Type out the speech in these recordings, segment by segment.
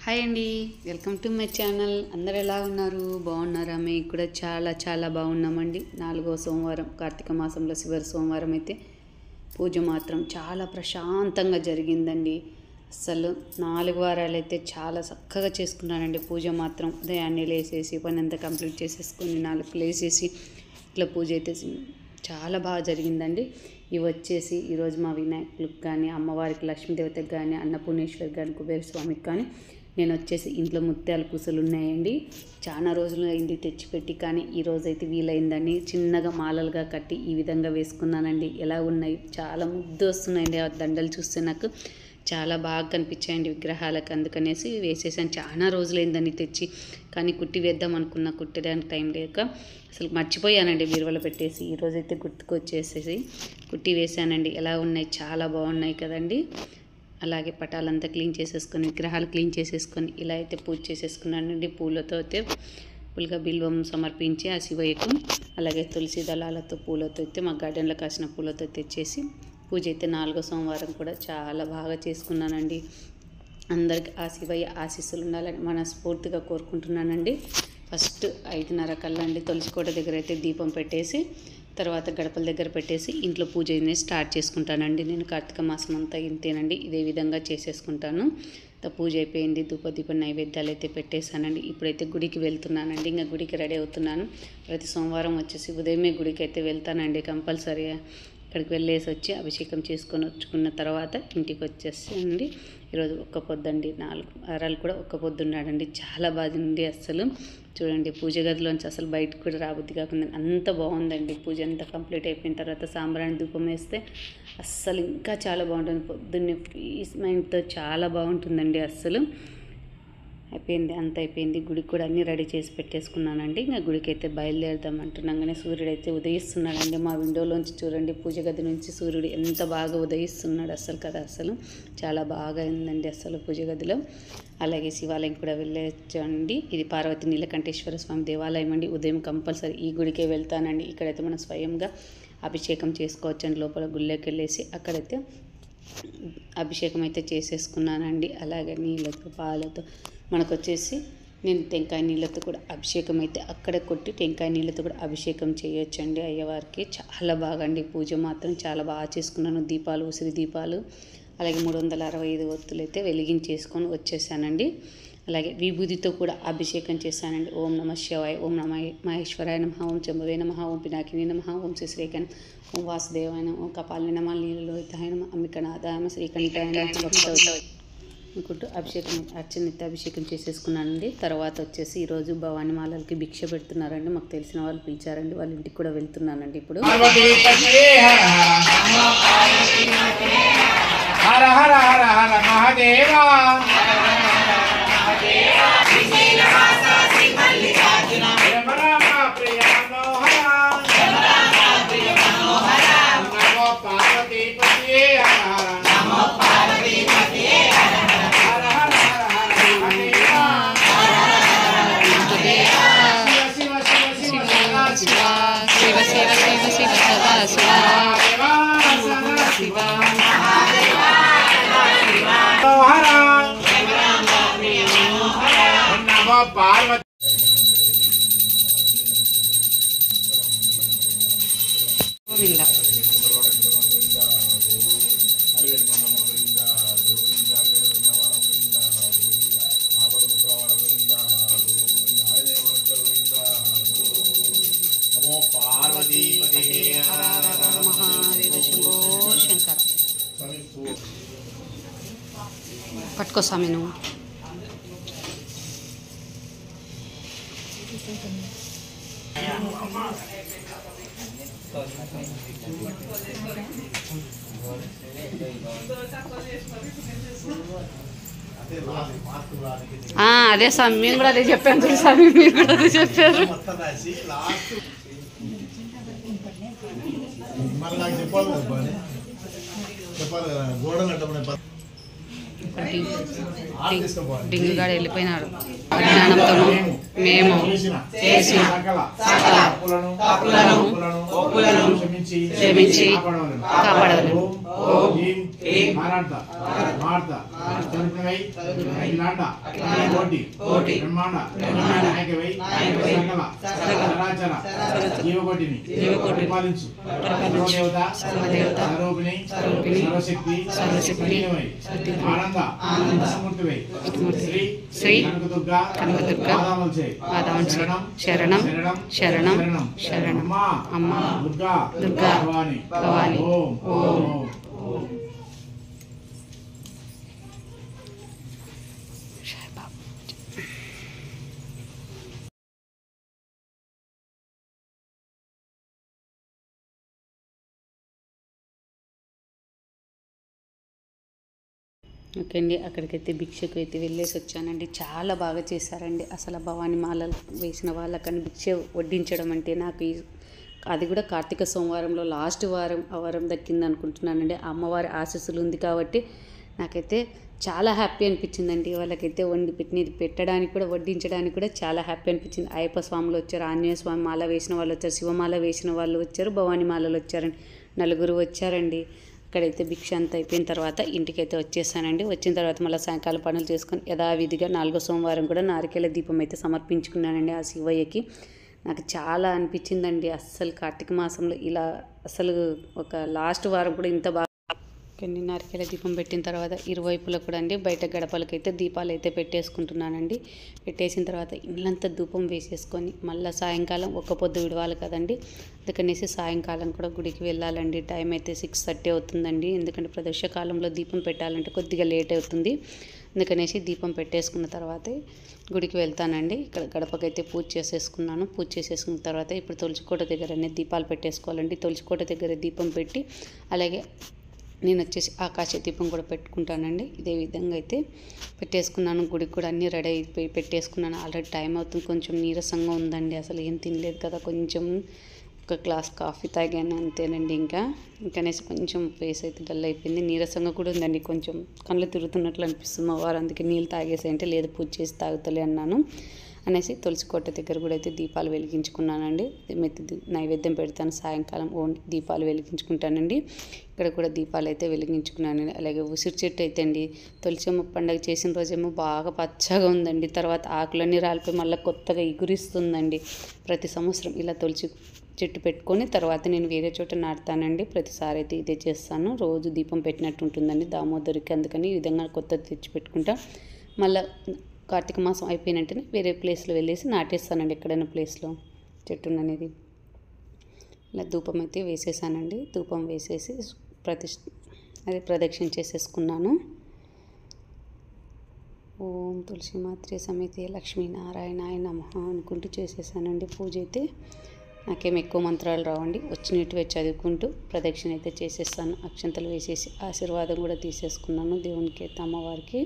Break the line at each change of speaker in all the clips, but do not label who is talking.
Hi అండి, welcome to my channel. అందరు ఎలా ఉన్నారు? బాగున్నారా? మేము కూడా చాలా చాలా బాగున్నామండి. 4వ సోమవారం, కార్తీక మాసంలో చివరి సోమవారం అయితే పూజ మాత్రం చాలా ప్రశాంతంగా జరిగిందండి. అసలు 4 వారాలు అయితే చాలా చక్కగా చేసుకున్నానండి. పూజ మాత్రం ఉదయాన్నే లేసేసి పని అంతా కంప్లీట్ చేసేసుకొని 4కు లేసేసి ఇట్లా పూజ అయితే చాలా బాగా జరిగిందండి. ఇవి వచ్చేసి ఈరోజు మా వినాయకులకు కానీ, అమ్మవారికి లక్ష్మీదేవతకి కానీ, అన్నపూర్ణేశ్వరికి కానీ, కుబేర స్వామికి కానీ నేను వచ్చేసి ఇంట్లో ముత్యాల పూసలు ఉన్నాయండి. చాలా రోజులు అయింది తెచ్చిపెట్టి, కానీ ఈరోజు అయితే వీలైందని చిన్నగా మాలలుగా కట్టి ఈ విధంగా వేసుకున్నానండి. ఎలా ఉన్నాయి? చాలా ముద్దు వస్తున్నాయండి. ఆ దండలు చూస్తే నాకు చాలా బాగా కనిపించాయండి విగ్రహాలకు. అందుకనేసి వేసేసాను. చాలా రోజులైందని తెచ్చి, కానీ కుట్టి వేద్దాం అనుకున్నా, కుట్టడానికి టైం లేక అసలు మర్చిపోయానండి బీరువాలో పెట్టేసి. ఈరోజైతే గుర్తుకొచ్చేసేసి కుట్టి వేసానండి. ఎలా ఉన్నాయి? చాలా బాగున్నాయి కదండి. అలాగే పటాలంతా క్లీన్ చేసేసుకొని, విగ్రహాలు క్లీన్ చేసేసుకొని ఇలా అయితే పూజ చేసేసుకున్నానండి. పూలతో అయితే పుల్గా బిల్వం సమర్పించి ఆ శివయ్యకు, అలాగే తులసి దళాలతో పూలతో అయితే మా గార్డెన్లో కాసిన పూలతో తెచ్చేసి పూజ అయితే 4వ సోమవారం కూడా చాలా బాగా చేసుకున్నానండి. అందరికి ఆ శివయ్య ఆశీస్సులు ఉండాలని మనస్ఫూర్తిగా కోరుకుంటున్నానండి. ఫస్ట్ 5:30 కల్లా అండి తులసి కోట దగ్గర అయితే దీపం పెట్టేసి, తర్వాత గడపల దగ్గర పెట్టేసి ఇంట్లో పూజ అనేది స్టార్ట్ చేసుకుంటానండి. నేను కార్తీక మాసం అంతా ఇంతేనండి, ఇదే విధంగా చేసేసుకుంటాను. పూజ అయిపోయింది. ధూపదీప నైవేద్యాలు అయితే పెట్టేశానండి. ఇప్పుడైతే గుడికి వెళ్తున్నానండి. ఇంకా గుడికి రెడీ అవుతున్నాను. ప్రతి సోమవారం వచ్చేసి ఉదయమే గుడికి అయితే వెళ్తానండి కంపల్సరీగా. అక్కడికి వెళ్ళేసి వచ్చి అభిషేకం చేసుకొని వచ్చుకున్న తర్వాత ఇంటికి వచ్చేసండి. ఈరోజు ఒక్క పొద్దండి, 4 వారాలు కూడా ఒక్క పొద్దున్నాడండి. చాలా బాగుంది. అస్సలు చూడండి, పూజ గదిలోంచి అసలు బయటకు కూడా రాబుద్ది కాకుండా అంత బాగుందండి. పూజ అంతా కంప్లీట్ అయిపోయిన తర్వాత సాంబ్రాణి ధూపం వేస్తే అస్సలు ఇంకా చాలా బాగుంటుంది. పొద్దున్నే పీస్ మైండ్తో చాలా బాగుంటుందండి. అస్సలు అయిపోయింది, అంత అయిపోయింది. గుడికి కూడా అన్నీ రెడీ చేసి పెట్టేసుకున్నానండి. ఇంకా గుడికి అయితే బయలుదేరుదాం అంటున్నాగానే సూర్యుడు అయితే ఉదయిస్తున్నాడండి. మా విండోలోంచి చూడండి, పూజ గది నుంచి సూర్యుడు ఎంత బాగా ఉదయిస్తున్నాడు అసలు కదా. అసలు చాలా బాగా ఉందండి అసలు పూజ గదిలో. అలాగే శివాలయం కూడా వెళ్ళొచ్చండి. ఇది పార్వతి నీలకంఠేశ్వర స్వామి దేవాలయం అండి. ఉదయం కంపల్సరీ ఈ గుడికే వెళ్తానండి. ఇక్కడైతే మనం స్వయంగా అభిషేకం చేసుకోవచ్చండి. లోపల గుళ్ళోకి వెళ్ళేసి అక్కడైతే అభిషేకం అయితే చేసేసుకున్నానండి. అలాగే నీళ్ళతో, పాలతో మనకు వచ్చేసి నేను టెంకాయ నీళ్ళతో కూడా అభిషేకం అయితే అక్కడే కొట్టి టెంకాయ నీళ్ళతో కూడా అభిషేకం చేయొచ్చండి అయ్యవారికి. చాలా బాగా అండి. పూజ మాత్రం చాలా బాగా చేసుకున్నాను. దీపాలు, ఉసిరి దీపాలు, అలాగే 365 ఒత్తులు అయితే వెలిగించేసుకొని వచ్చేసానండి. అలాగే విభూతితో కూడా అభిషేకం చేశానండి. ఓం నమ శివాయ, ఓం నమ మహేశ్వరాయ నమః, ఓం చంబవే నమః, ఓం పినాకిని నమః, ఓం శ్రీశ్రీకాయ నమః, ఓం వాసుదేవాయ నమః, ఓం కపాలిని నమః, నీలలోహితాయ నమః, అంబికనాథాయ నమః, శ్రీకంఠాయ నమః అనుకుంటూ అర్చనైతే అభిషేకం చేసేసుకున్నానండి. తర్వాత వచ్చేసి ఈరోజు భవానీ మాలలకి భిక్ష పెడుతున్నారండి. మాకు తెలిసిన వాళ్ళు పిలిచారండి. వాళ్ళ ఇంటికి కూడా వెళ్తున్నానండి ఇప్పుడు. హర హర హర హర మహాదేవా, శివ శివ శివ శివ సదా శివ శివ పార్వతి. పట్టుకో స్వామి నువ్వు. అదే స్వామి, మేము కూడా అదే చెప్పాను స్వామి, మీరు కూడా అదే చెప్పారు. డింగుగాడు వెళ్ళిపోయినాడు. అజ్ఞానంతో మేము చేసి క్షమించి కాపాడగలను.
తరుపునై అఖిలాండ కోటి బ్రహ్మాండ నాయకవై సకల చరాచర జీవకోటిని పరిపాలించు సర్వదేవత సర్వరూపిణి సర్వశక్తి ఆనంద సమూర్తివై శ్రీ కనకదుర్గా
శరణం శరణం శరణం అమ్మా దుర్గా భవాని ఓం ఓం. ఓకే అండి, అక్కడికైతే భిక్షకు అయితే వెళ్ళేసి వచ్చానండి. చాలా బాగా చేశారండి. అసలు భవానీ మాలలు వేసిన వాళ్ళకని భిక్ష వడ్డించడం అంటే నాకు అది కూడా కార్తీక సోమవారంలో లాస్ట్ వారం దక్కింది అనుకుంటున్నానండి. అమ్మవారి ఆశీస్సులు ఉంది కాబట్టి నాకైతే చాలా హ్యాపీ అనిపించిందండి. వాళ్ళకైతే పెట్టడానికి కూడా వడ్డించడానికి కూడా చాలా హ్యాపీ అనిపించింది. అయ్యప్ప స్వాములు వచ్చారు, ఆంజనేయ స్వామి మాల వేసిన వాళ్ళు వచ్చారు, శివమాల వేసిన వాళ్ళు వచ్చారు, భవానీ మాలలు వచ్చారండి. 4 వచ్చారండి. అక్కడైతే భిక్ష అంతా అయిపోయిన తర్వాత ఇంటికైతే వచ్చేసానండి. వచ్చిన తర్వాత మళ్ళీ సాయంకాలం పనులు చేసుకొని యథావిధిగా 4వ సోమవారం కూడా నారికేల దీపం అయితే సమర్పించుకున్నానండి ఆ శివయ్యకి. నాకు చాలా అనిపించిందండి. అస్సలు కార్తీక మాసంలో ఇలా అసలు ఒక లాస్ట్ వారం కూడా ఇంత బాగా కొన్ని నారికేల దీపం పెట్టిన తర్వాత ఇరువైపులా కూడా అండి బయట గడపలకైతే దీపాలు అయితే పెట్టేసుకుంటున్నానండి. పెట్టేసిన తర్వాత ఇల్లంతా ధూపం వేసేసుకొని మళ్ళీ సాయంకాలం ఒక్క పొద్దు విడవాలి కదండి. అందుకనేసి సాయంకాలం కూడా గుడికి వెళ్ళాలండి. టైం అయితే 6:30 అవుతుందండి. ఎందుకంటే ప్రదోషకాలంలో దీపం పెట్టాలంటే కొద్దిగా లేట్ అవుతుంది. అందుకనేసి దీపం పెట్టేసుకున్న తర్వాతే గుడికి వెళ్తానండి. ఇక్కడ గడపకైతే పూజ చేసేసుకున్నాను. పూజ చేసేసుకున్న తర్వాత ఇప్పుడు తులసికోట దగ్గరనే దీపాలు పెట్టేసుకోవాలండి. తులసికోట దగ్గర దీపం పెట్టి అలాగే నేను వచ్చేసి ఆకాశ దీపం కూడా పెట్టుకుంటానండి. ఇదే విధంగా అయితే పెట్టేసుకున్నాను. గుడికి కూడా అన్నీ రెడీ అయిపోయి పెట్టేసుకున్నాను. ఆల్రెడీ టైం అవుతుంది, కొంచెం నీరసంగా ఉందండి. అసలు ఏం తినలేదు కదా, కొంచెం ఒక గ్లాస్ కాఫీ తాగాను అంతేనండి. ఇంకనేసి కొంచెం ఫేస్ అయితే డల్ అయిపోయింది. నీరసంగా కూడా ఉందండి, కొంచెం కళ్ళు తిరుగుతున్నట్లు అనిపిస్తుంది. మా వారు అందుకే నీళ్ళు తాగేసి అంటే లేదు పూజ చేసి తాగుతలే అన్నాను అనేసి తులసికోట దగ్గర కూడా అయితే దీపాలు వెలిగించుకున్నానండి. నైవేద్యం పెడతాను సాయంకాలం, ఓన్లీ దీపాలు వెలిగించుకుంటానండి. ఇక్కడ కూడా దీపాలు అయితే వెలిగించుకున్నానండి. అలాగే ఉసిరి చెట్టు అయితే అండి తులసమ్మ పండుగ చేసిన రోజేమో బాగా పచ్చగా ఉందండి. తర్వాత ఆకులన్నీ రాలిపోయి మళ్ళీ కొత్తగా ఎగురిస్తుందండి. ప్రతి సంవత్సరం ఇలా తులసి చెట్టు పెట్టుకొని తర్వాత నేను వేరే చోట నాటుతానండి. ప్రతిసారి అయితే ఇదే చేస్తాను. రోజు దీపం పెట్టినట్టు ఉంటుందండి దామోదరికి. అందుకని ఈ విధంగా కొత్తది తెచ్చి పెట్టుకుంటా. మళ్ళీ కార్తీక మాసం అయిపోయినట్టునే వేరే ప్లేస్లో వెళ్ళేసి నాటేస్తానండి, ఎక్కడైనా ప్లేస్లో చెట్టును అనేది. ఇలా ధూపం అయితే వేసేసానండి. ధూపం వేసేసి ప్రదక్షిణ చేసేసుకున్నాను. ఓం తులసి మాత్రే సమేతే లక్ష్మీనారాయణాయ నమః అనుకుంటూ చేసేసానండి పూజ అయితే. నాకేం ఎక్కువ మంత్రాలు రావండి, వచ్చినట్టువే చదువుకుంటూ ప్రదక్షిణ అయితే చేసేస్తాను. అక్షంతలు వేసేసి ఆశీర్వాదం కూడా తీసేసుకున్నాను దేవునికి అయితే, అమ్మవారికి.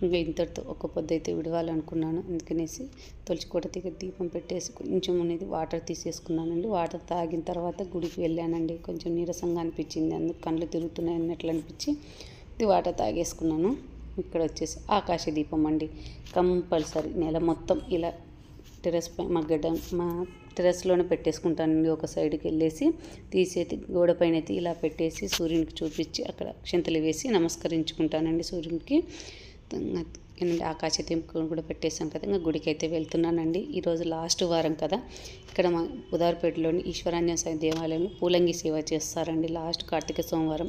ఇంకా ఇంతటితో ఒక పొద్దు అయితే విడవాలనుకున్నాను. అందుకనేసి తులసికోట దగ్గర దీపం పెట్టేసి కొంచెం అనేది వాటర్ తీసేసుకున్నానండి. వాటర్ తాగిన తర్వాత గుడికి వెళ్ళానండి. కొంచెం నీరసంగా అనిపించింది, అందుకు కళ్ళు తిరుగుతున్నాయి అన్నట్లు అనిపించి ఇది వాటర్ తాగేసుకున్నాను. ఇక్కడ వచ్చేసి ఆకాశ దీపం అండి కంపల్సరీ నెల మొత్తం ఇలా మా టెర్రస్లోనే పెట్టేసుకుంటానండి. ఒక సైడ్కి వెళ్ళేసి తీసేది గోడ పైన అయితే ఇలా పెట్టేసి సూర్యునికి చూపించి అక్కడ అక్షంతలు వేసి నమస్కరించుకుంటానండి సూర్యునికి. ఆకాశ దీపం కూడా పెట్టేసాం కదా, ఇంకా గుడికి అయితే వెళ్తున్నానండి. ఈరోజు లాస్ట్ వారం కదా. ఇక్కడ మా ఉదారపేటలోని ఈశ్వరాంజనేయ స్వామి దేవాలయంలో పూలంగి సేవ చేస్తారండి. లాస్ట్ కార్తీక సోమవారం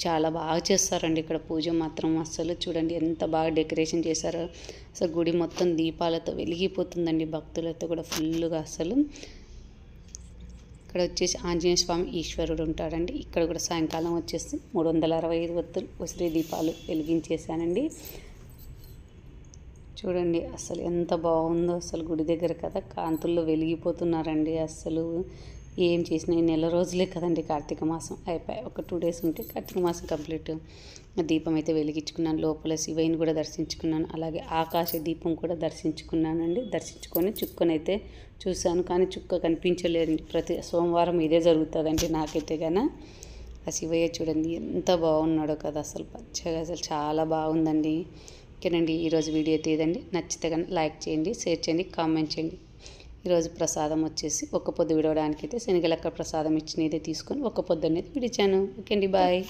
చాలా బాగా చేస్తారండి ఇక్కడ పూజ మాత్రం. అసలు చూడండి ఎంత బాగా డెకరేషన్ చేశారో. అసలు గుడి మొత్తం దీపాలతో వెలిగిపోతుందండి, భక్తులతో కూడా ఫుల్గా. అసలు ఇక్కడ వచ్చేసి ఆంజనేయ స్వామి ఈశ్వరుడు ఉంటాడండి. ఇక్కడ కూడా సాయంకాలం వచ్చేసి 365 ఒత్తులు ఉసిరి దీపాలు వెలిగించేసానండి. చూడండి అసలు ఎంత బాగుందో. అసలు గుడి దగ్గర కదా కాంతుల్లో వెలిగిపోతున్నారండి. అసలు ఏం చేసినా ఈ నెల రోజులే కదండి కార్తీక మాసం అయిపోయి. ఒక 2 డేస్ ఉంటే కార్తీక మాసం కంప్లీట్. దీపం అయితే వెలిగించుకున్నాను. లోపల శివయ్యని కూడా దర్శించుకున్నాను. అలాగే ఆకాశ దీపం కూడా దర్శించుకున్నానండి. దర్శించుకొని చుక్కనైతే చూశాను, కానీ చుక్క కనిపించలేదండి. ప్రతి సోమవారం ఇదే జరుగుతుందండి నాకైతే కానీ. ఆ శివయ్య చూడండి ఎంత బాగున్నాడో కదా, అసలు పచ్చగా అసలు చాలా బాగుందండి. ఓకేనండి, ఈరోజు వీడియో అయితే ఇదండి. నచ్చితే కానీ లైక్ చేయండి, షేర్ చేయండి, కామెంట్ చేయండి. ఈరోజు ప్రసాదం వచ్చేసి ఒక్క పొద్దు విడవడానికి అయితే శనగలక్క ప్రసాదం ఇచ్చినదే తీసుకొని ఒక్క పొద్దు అనేది విడిచాను. ఓకే అండి, బాయ్.